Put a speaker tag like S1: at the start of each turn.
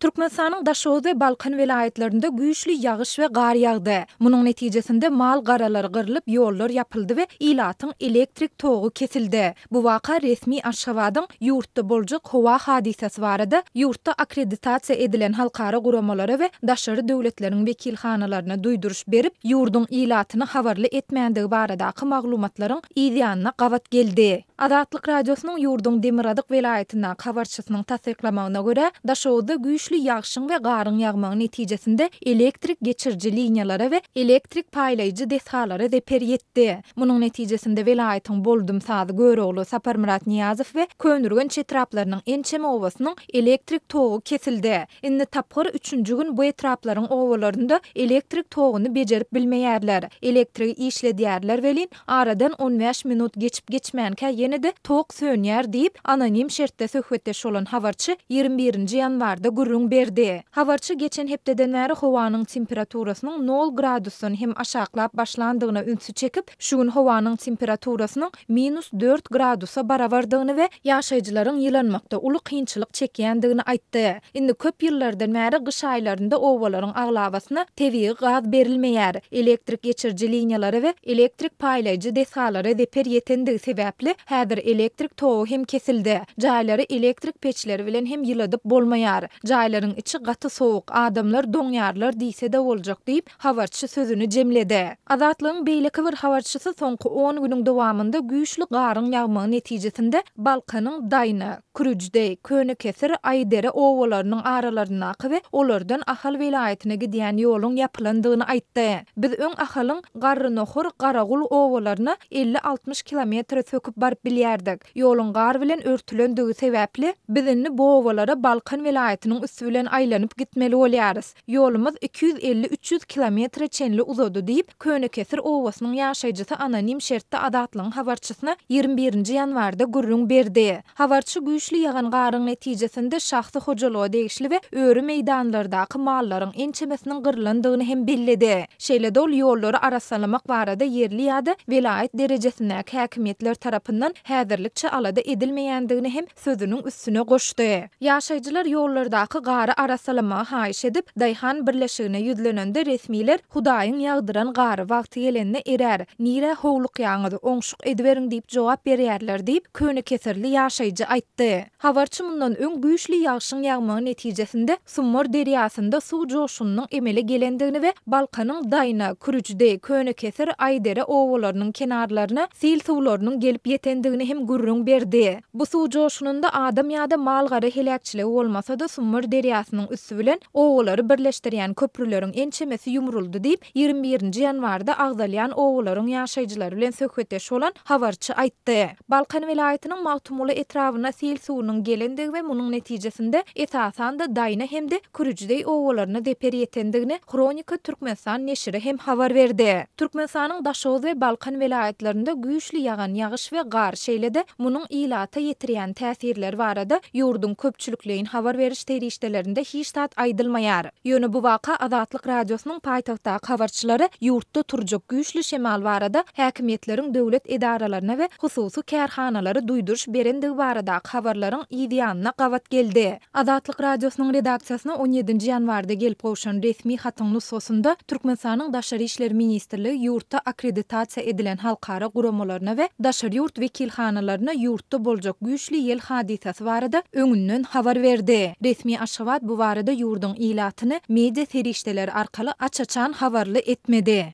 S1: Türkmenistanyň Daşoz we Balkan vilayetlerinde güýçli ýagyş we gar ýagdy. Munyň netijesinde mal garalary gyrylyp, ýollar ýapyldy we ilatyň elektrik togy kesildi. Bu waka resmi Aşgabatyň ýurtda boljak howa hadisesi barada ýurtda akkreditasiýa edilen halkara guramalary we daşary döwletleriň wekilhanalaryna duýduruş berip, ýurdun ilatyny habarly etmändige baradaky maglumatlaryň ýa-da gawat geldi. Azatlyk radiosynyň ýurdun Demiradyk vilayetinden habarçysynyň tasdiklamagyna görä, Daşowda güýçli ýagşyň we garyň ýagmagyň netijesinde elektrik geçirji liniýalary we elektrik paýlaýjy deshalary reper ýetdi. Munyň netijesinde vilayetiň Boldum sady Görogly Saparmurat Niýazow we Könürgen çetraplarynyň ençeme owasynyň elektrik togy kesildi. Indi tapgyr 3-nji gün bu etraplaryň owalarynda elektrik togyny bejerip bilmeýärler. Elektrigi işledýärler welin aradan 15 minut geçip geçmänkä ýene-de tok sönýär diýip anonim şertde söhbetdeş bolan habarçy 21-nji ýanwarda gurrun berdi. Habarçy geçen hepdeden bäri howanyň temperaturasynyň 0 gradusdan hem aşaklap başlandygyna ünsü çekip, şu gün howanyň temperaturasynyň -4 gradusa barabardygyny we ýaşaýjylaryň ýylanmakda uly kynçylyk çekýändigini aýtdy. Indi köp ýyllardan bäri gyş aýlarynda owalaryň aglawasyna tebii gaz berilmeýär. Elektrik geçirji liniýalary we elektrik paýlaýjy deshalary reper ýetendigi sebäpli häzir elektrik togy hem kesildi. Jaýlary elektrik peçleri bilen hem ýyladyp bolmaýar. Jaýlaryň içi gaty sowuk, adamlar doňýarlar diýse de boljak diýip habarçy sözüni jemledi. Azatlygyň beýleki bir habarçysy soňky 10 günüň dowamında güýçli garyň ýagmagy netijesinde Balkanyň Daýna, Kürüjde, Könekesir, Aýdere owalarynyň aralaryna we olardan Ahal vilayetine gidýän ýoluň ýapylandygyny aýtdy. Biz öň Ahalyň Garrynohor, Garagul owalaryna 50-60 kilometr söküp baryp bilýärdik. Ýoluň gar bilen örtülendigi sebäpli bizini bu owalara Balkan vilayetiniň üstü bilen aýlanyp gitmeli bolýarys. Ýolumuz 250-300 kilometr çenli uzady diýip Könekesir owasynyň ýaşaýjysy anonim şertde Azatlygyň habarçysyna 21-nji ýanwarda gurrun berdi. Habarçy güýçli ýagan garyň netijesinde şahsy hojalyga degişli we öýre meýdanlardaky mallaryň ençemesiniň gyrlandygyny hem belledi. Şeýle dol ýollary arasalamak barada yerli ýa-da vilayet derejesindäki häkimetler tarapyndan häzirlikçe alada edilmeýändigini hem sözüniň üstüne goşdy. Ýaşaýjylar ýollardaky gary arasalamagy haýyş edip, Daýhan birleşigine ýüzlenende resmiler Hudaýyň ýagdyran gary wagty gelende erer, nire howluk ýaňydy oňşuk ediberiň diýip jogap berýärler diýip Könekesirli ýaşaýjy aýtdy. Habarçy mundan öň güýçli ýagşyň ýagmagy netijesinde Summor deriýasynda suw joşunyň emele gelendigini we Balkanyň Daýna, Kürüjde, Könekesir, Aýdere owalarynyň kenarlaryna sil suwlarynyň gelip ýetendigini hem gurrun berdi. Bu suw joşununda adam ýa-da mal gary helakçyligi bolmasa-da Summor deriýasynyň üstü bilen owalary birleşdirýän köprüleriň ençemesi ýumruldy diýip 21-nji ýanwarda Agdalýan owalaryň ýaşaýjylary bilen söhbetdeş bolan habarçy aýtdy. Balkan vilayetiniň Magtumuly etrawyna sil suwunyň gelendigi we munyň netijesinde esasan da Daýna hem de Kürüjde owalaryna deper ýetendigini Kronika Türkmenistan neşri hem habar berdi. Türkmenistanyň Daşoz we Balkan vilayetlerinde güýçli ýagan ýagyş we gar şeýle-de munyň ilata ýetirýän täsirleri barada ýurdun köpçülikligiň habar beriş terişdelerinde hiç tat aýdylmaýar. Ýöne bu waka Azatlyk radiosynyň paýtagtdaky habarçylary ýurtda turjak güýçli şemal barada häkimetleriň döwlet edaralaryna we hususy kärhanalary duýduruş berendigi baradaky habarlaryň ýa-da gawat geldi. Azatlyk radiosynyň redaksiýasyna 17-nji ýanwarda gelip gowşan resmi hatyň nusgasynda Türkmenistanyň Daşary işleri ministrligi ýurtda akkreditasiýa edilen halkara guramalaryna we daşary ýurt wekilhanalaryna ýurtda boljak güýçli ýel hadisesi barada öňünden habar berdi. Resmi Aşgabat bu barada ýurdun ilatyny media terişdeleri arkaly açaçan habarly etmedi.